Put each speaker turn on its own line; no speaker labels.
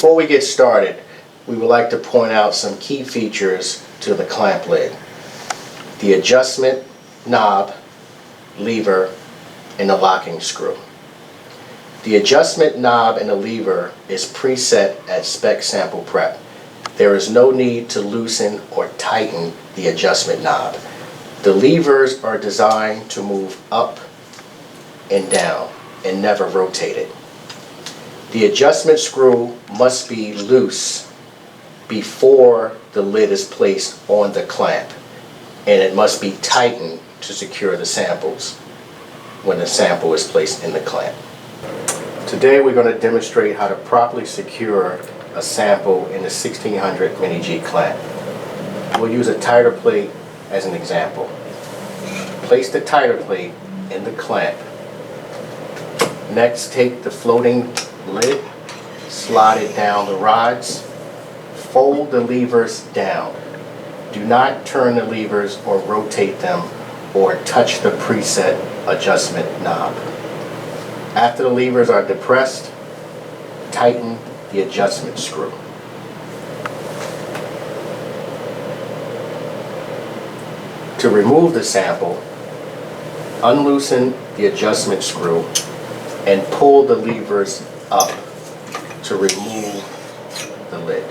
Before we get started, we would like to point out some key features to the clamp lid. The adjustment knob, lever, and the locking screw. The adjustment knob and the lever is preset at SPEX SamplePrep. There is no need to loosen or tighten the adjustment knob. The levers are designed to move up and down and never rotated. The adjustment screw must be loose before the lid is placed on the clamp, and it must be tightened to secure the samples when the sample is placed in the clamp. Today we're going to demonstrate how to properly secure a sample in the 1600 MiniG clamp. We'll use a titer plate as an example. Place the titer plate in the clamp. Next, take the floating lid, slide it down the rods, fold the levers down. Do not turn the levers or rotate them or touch the preset adjustment knob. After the levers are depressed, tighten the adjustment screw. To remove the sample, unloosen the adjustment screw and pull the levers up to remove the lid.